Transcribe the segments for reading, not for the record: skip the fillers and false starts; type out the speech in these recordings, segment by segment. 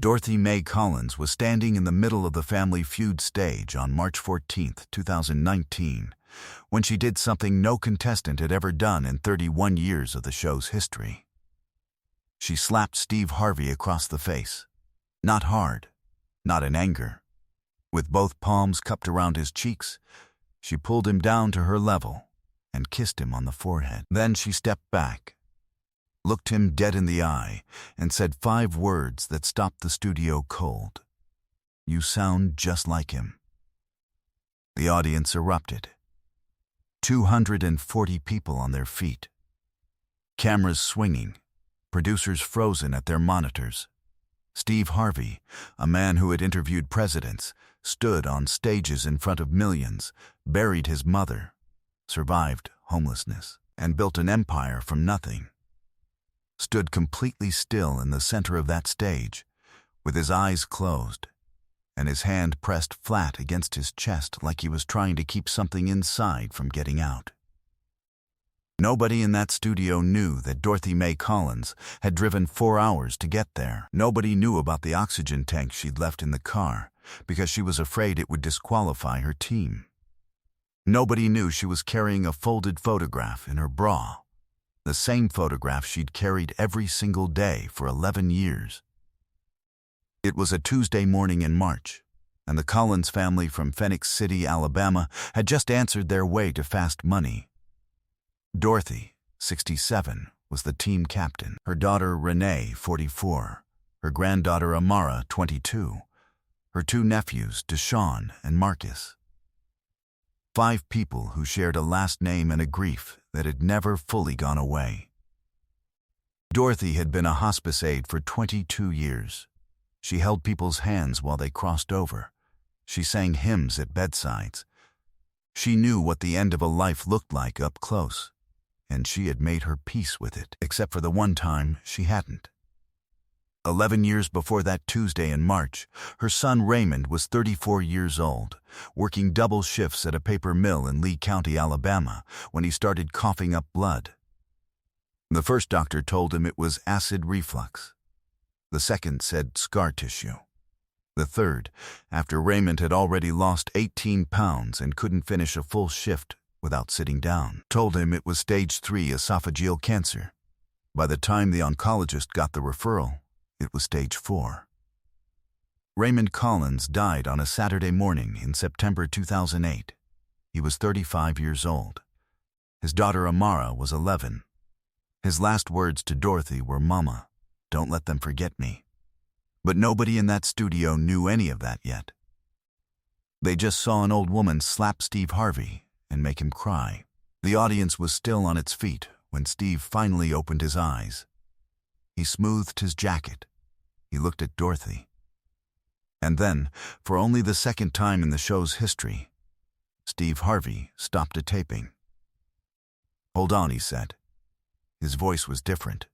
Dorothy Mae Collins was standing in the middle of the Family Feud stage on March 14, 2019, when she did something no contestant had ever done in 31 years of the show's history. She slapped Steve Harvey across the face. Not hard, not in anger. With both palms cupped around his cheeks, she pulled him down to her level and kissed him on the forehead. Then she stepped back, looked him dead in the eye, and said 5 words that stopped the studio cold. "You sound just like him." The audience erupted. 240 people on their feet. Cameras swinging, producers frozen at their monitors. Steve Harvey, a man who had interviewed presidents, stood on stages in front of millions, buried his mother, survived homelessness, and built an empire from nothing. Stood completely still in the center of that stage, with his eyes closed, and his hand pressed flat against his chest like he was trying to keep something inside from getting out. Nobody in that studio knew that Dorothy Mae Collins had driven 4 hours to get there. Nobody knew about the oxygen tank she'd left in the car because she was afraid it would disqualify her team. Nobody knew she was carrying a folded photograph in her bra, the same photograph she'd carried every single day for 11 years. It was a Tuesday morning in March, and the Collins family from Phoenix City, Alabama, had just answered their way to fast money. Dorothy, 67, was the team captain. Her daughter Renee, 44, her granddaughter Amara, 22, her 2 nephews Deshaun and Marcus. 5 people who shared a last name and a grief that had never fully gone away. Dorothy had been a hospice aide for 22 years. She held people's hands while they crossed over. She sang hymns at bedsides. She knew what the end of a life looked like up close, and she had made her peace with it, except for the one time she hadn't. 11 years before that Tuesday in March, her son Raymond was 34 years old, working double shifts at a paper mill in Lee County, Alabama, when he started coughing up blood. The first doctor told him it was acid reflux. The second said scar tissue. The third, after Raymond had already lost 18 pounds and couldn't finish a full shift without sitting down, told him it was stage 3 esophageal cancer. By the time the oncologist got the referral, it was stage 4. Raymond Collins died on a Saturday morning in September 2008. He was 35 years old. His daughter Amara was 11. His last words to Dorothy were, "Mama, don't let them forget me." But nobody in that studio knew any of that yet. They just saw an old woman slap Steve Harvey and make him cry. The audience was still on its feet when Steve finally opened his eyes. He smoothed his jacket. He looked at Dorothy. And then, for only the second time in the show's history, Steve Harvey stopped a taping. "Hold on," he said. His voice was different.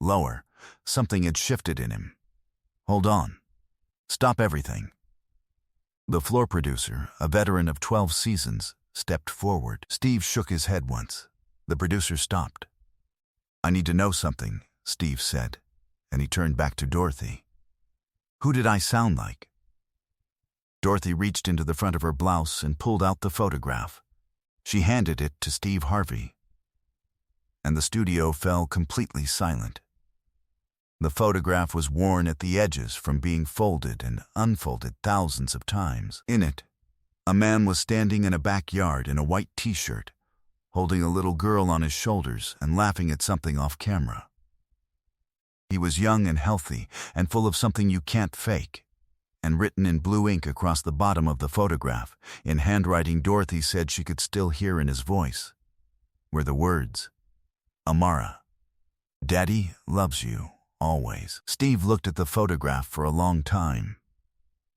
Lower. Something had shifted in him. "Hold on. Stop everything." The floor producer, a veteran of 12 seasons, stepped forward. Steve shook his head once. The producer stopped. "I need to know something," Steve said, and he turned back to Dorothy. "Who did I sound like?" Dorothy reached into the front of her blouse and pulled out the photograph. She handed it to Steve Harvey, and the studio fell completely silent. The photograph was worn at the edges from being folded and unfolded thousands of times. In it, a man was standing in a backyard in a white t-shirt, holding a little girl on his shoulders and laughing at something off camera. He was young and healthy and full of something you can't fake, and written in blue ink across the bottom of the photograph, in handwriting Dorothy said she could still hear in his voice, were the words, "Amara, Daddy loves you, always." Steve looked at the photograph for a long time.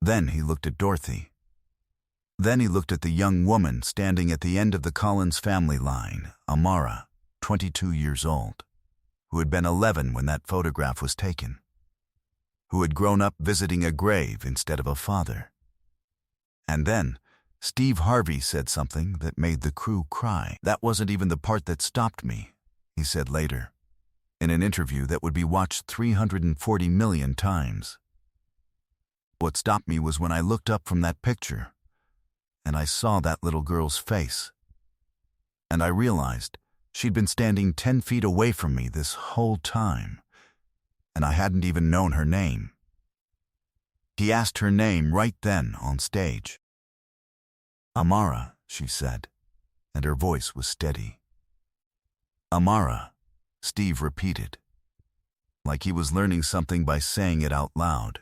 Then he looked at Dorothy. Then he looked at the young woman standing at the end of the Collins family line, Amara, 22 years old, who had been 11 when that photograph was taken, who had grown up visiting a grave instead of a father. And then Steve Harvey said something that made the crew cry. "That wasn't even the part that stopped me," he said later, in an interview that would be watched 340 million times. What stopped me was when I looked up from that picture, and I saw that little girl's face. And I realized she'd been standing 10 feet away from me this whole time, and I hadn't even known her name. He asked her name right then on stage. "Amara," she said, and her voice was steady. "Amara," Steve repeated, like he was learning something by saying it out loud.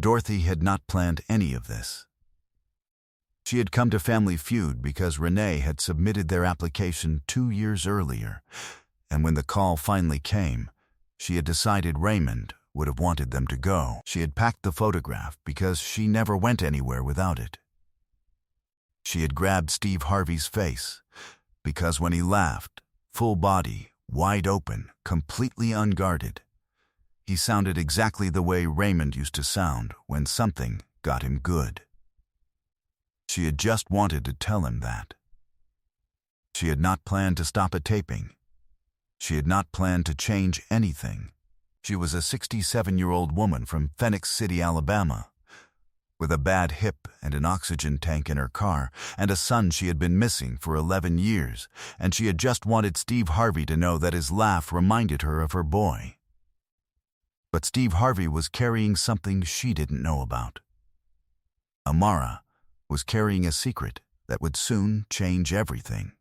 Dorothy had not planned any of this. She had come to Family Feud because Renee had submitted their application 2 years earlier, and when the call finally came, she had decided Raymond would have wanted them to go. She had packed the photograph because she never went anywhere without it. She had grabbed Steve Harvey's face because when he laughed, full body, wide open, completely unguarded, he sounded exactly the way Raymond used to sound when something got him good. She had just wanted to tell him that. She had not planned to stop a taping. She had not planned to change anything. She was a 67-year-old woman from Phoenix City, Alabama, with a bad hip and an oxygen tank in her car, and a son she had been missing for 11 years, and she had just wanted Steve Harvey to know that his laugh reminded her of her boy. But Steve Harvey was carrying something she didn't know about. Amara was carrying a secret that would soon change everything.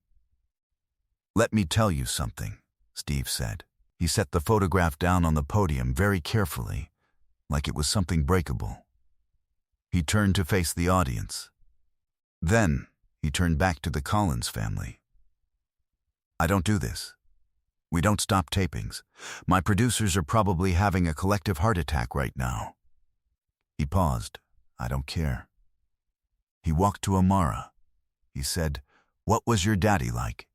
"Let me tell you something," Steve said. He set the photograph down on the podium very carefully, like it was something breakable. He turned to face the audience. Then he turned back to the Collins family. "I don't do this. We don't stop tapings. My producers are probably having a collective heart attack right now." He paused. "I don't care." He walked to Amara. He said, "What was your daddy like?"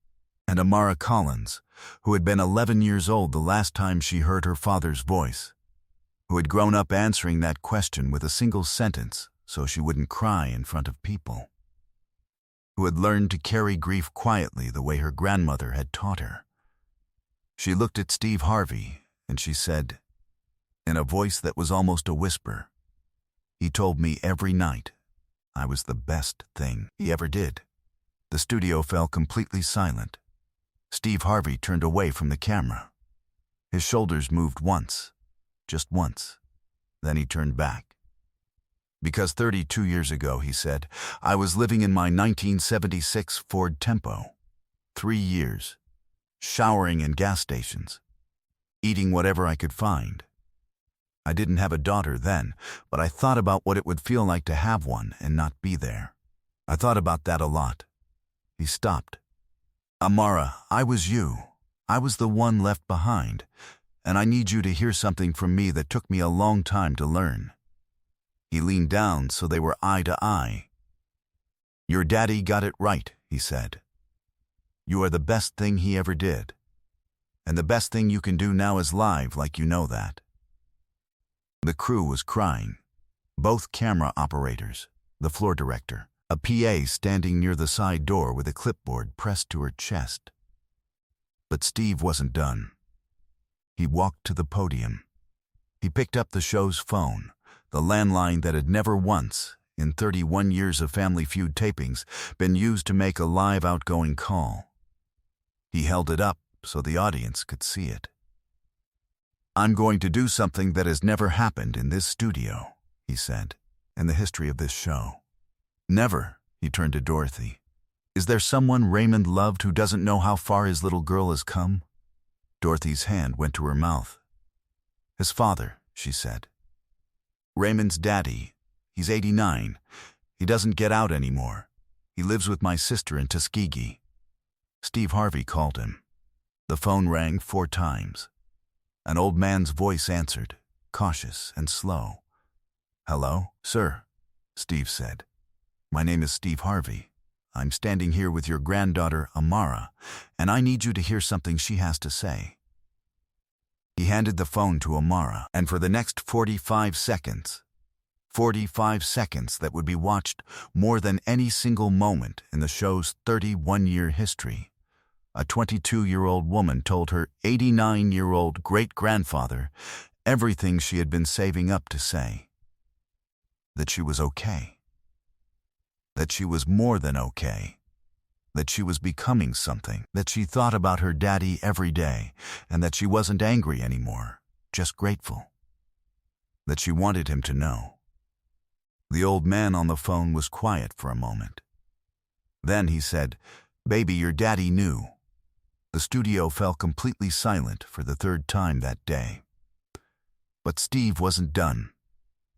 And Amara Collins, who had been 11 years old the last time she heard her father's voice, who had grown up answering that question with a single sentence so she wouldn't cry in front of people, who had learned to carry grief quietly the way her grandmother had taught her. She looked at Steve Harvey and she said, in a voice that was almost a whisper, "He told me every night I was the best thing he ever did." The studio fell completely silent. Steve Harvey turned away from the camera. His shoulders moved once, just once. Then he turned back. "Because 32 years ago," he said, "I was living in my 1976 Ford Tempo. 3 years, showering in gas stations, eating whatever I could find. I didn't have a daughter then, but I thought about what it would feel like to have one and not be there. I thought about that a lot." He stopped. "Amara, I was you. I was the one left behind, and I need you to hear something from me that took me a long time to learn." He leaned down so they were eye to eye. "Your daddy got it right," he said. "You are the best thing he ever did. And the best thing you can do now is live, like you know that." The crew was crying. Both camera operators, the floor director, a PA standing near the side door with a clipboard pressed to her chest. But Steve wasn't done. He walked to the podium. He picked up the show's phone, the landline that had never once, in 31 years of Family Feud tapings, been used to make a live outgoing call. He held it up so the audience could see it. "I'm going to do something that has never happened in this studio," he said, "in the history of this show." "Never," he turned to Dorothy. "Is there someone Raymond loved who doesn't know how far his little girl has come?" Dorothy's hand went to her mouth. "His father," she said. "Raymond's daddy. He's 89. He doesn't get out anymore. He lives with my sister in Tuskegee." Steve Harvey called him. The phone rang 4 times. An old man's voice answered, cautious and slow. "Hello, sir," Steve said. "My name is Steve Harvey. I'm standing here with your granddaughter, Amara, and I need you to hear something she has to say." He handed the phone to Amara, and for the next 45 seconds that would be watched more than any single moment in the show's 31-year history, a 22-year-old woman told her 89-year-old great-grandfather everything she had been saving up to say. that she was okay, that she was more than okay, that she was becoming something, that she thought about her daddy every day, and that she wasn't angry anymore, just grateful, that she wanted him to know. The old man on the phone was quiet for a moment. Then he said, "Baby, your daddy knew." The studio fell completely silent for the third time that day. But Steve wasn't done.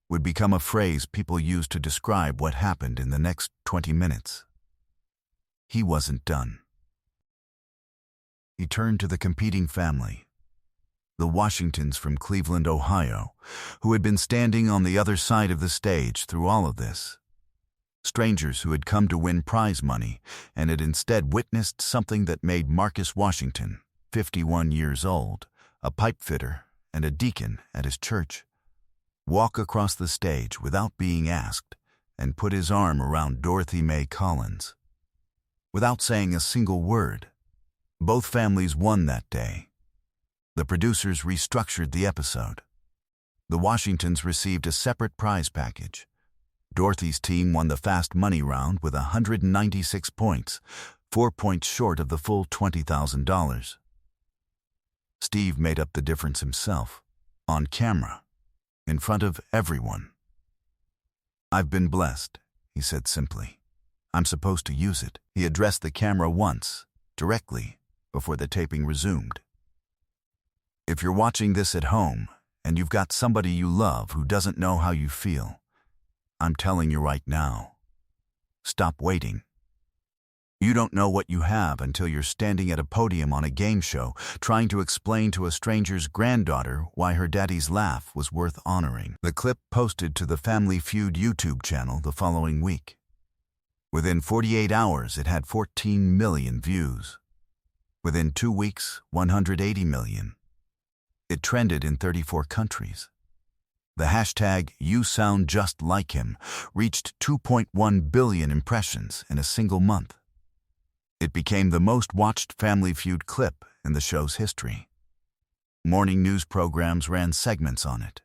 Would become a phrase people used to describe what happened in the next 20 minutes. He wasn't done. He turned to the competing family, the Washingtons from Cleveland, Ohio, who had been standing on the other side of the stage through all of this. Strangers who had come to win prize money and had instead witnessed something that made Marcus Washington, 51 years old, a pipe fitter and a deacon at his church, walk across the stage without being asked and put his arm around Dorothy Mae Collins. Without saying a single word, both families won that day. The producers restructured the episode. The Washingtons received a separate prize package. Dorothy's team won the fast money round with 196 points, 4 points short of the full $20,000. Steve made up the difference himself, on camera, in front of everyone. "I've been blessed," he said simply. "I'm supposed to use it." He addressed the camera once, directly, before the taping resumed. If you're watching this at home, and you've got somebody you love who doesn't know how you feel, I'm telling you right now, stop waiting. You don't know what you have until you're standing at a podium on a game show trying to explain to a stranger's granddaughter why her daddy's laugh was worth honoring. The clip posted to the Family Feud YouTube channel the following week. Within 48 hours, it had 14 million views. Within 2 weeks, 180 million. It trended in 34 countries. The hashtag #YouSoundJustLikeHim reached 2.1 billion impressions in a single month. It became the most watched Family Feud clip in the show's history. Morning news programs ran segments on it.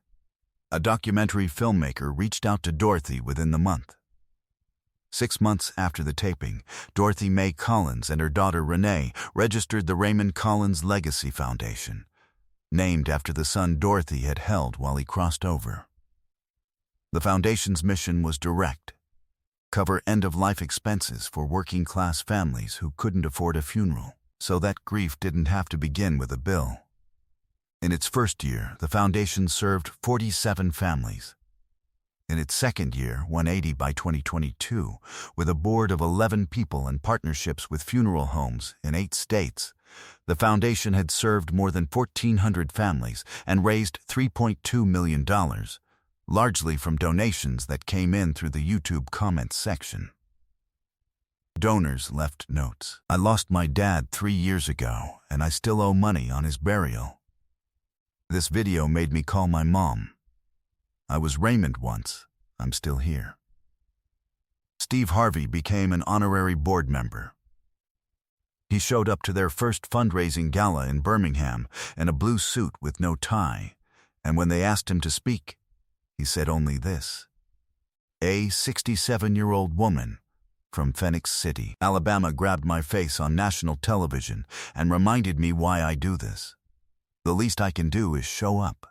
A documentary filmmaker reached out to Dorothy within the month. 6 months after the taping, Dorothy Mae Collins and her daughter Renee registered the Raymond Collins Legacy Foundation, named after the son Dorothy had held while he crossed over. The foundation's mission was direct: cover end-of-life expenses for working-class families who couldn't afford a funeral, so that grief didn't have to begin with a bill. In its first year, the foundation served 47 families. In its second year, 180 by 2022, with a board of 11 people and partnerships with funeral homes in 8 states, the foundation had served more than 1,400 families and raised $3.2 million, largely from donations that came in through the YouTube comments section. Donors left notes. "I lost my dad 3 years ago, and I still owe money on his burial. This video made me call my mom. I was Raymond once. I'm still here." Steve Harvey became an honorary board member. He showed up to their first fundraising gala in Birmingham in a blue suit with no tie, and when they asked him to speak, he said only this: "A 67-year-old woman from Phoenix City, Alabama grabbed my face on national television and reminded me why I do this. The least I can do is show up."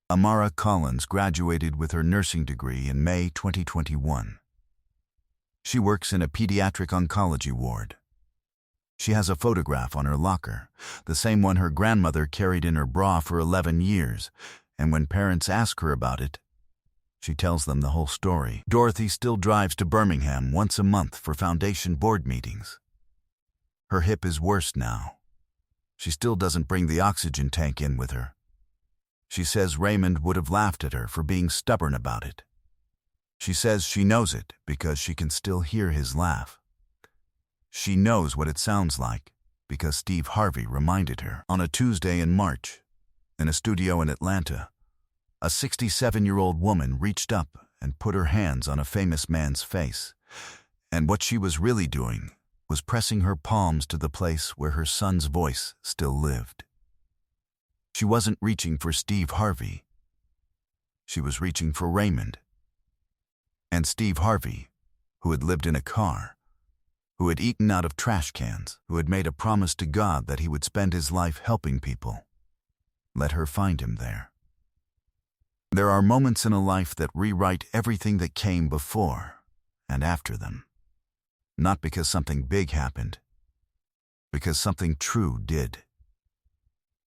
Amara Collins graduated with her nursing degree in May 2021. She works in a pediatric oncology ward. She has a photograph on her locker, the same one her grandmother carried in her bra for 11 years, and when parents ask her about it, she tells them the whole story. Dorothy still drives to Birmingham once a month for foundation board meetings. Her hip is worse now. She still doesn't bring the oxygen tank in with her. She says Raymond would have laughed at her for being stubborn about it. She says she knows it because she can still hear his laugh. She knows what it sounds like because Steve Harvey reminded her. On a Tuesday in March, in a studio in Atlanta, a 67-year-old woman reached up and put her hands on a famous man's face, and what she was really doing was pressing her palms to the place where her son's voice still lived. She wasn't reaching for Steve Harvey. She was reaching for Raymond, And Steve Harvey, who had lived in a car, who had eaten out of trash cans, who had made a promise to God that he would spend his life helping people. Let her find him there. There are moments in a life that rewrite everything that came before and after them. Not because something big happened, because something true did.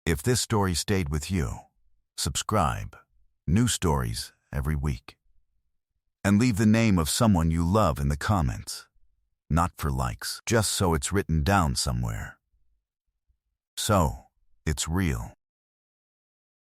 If this story stayed with you, subscribe. New stories every week. And leave the name of someone you love in the comments. Not for likes, just so it's written down somewhere. So, it's real.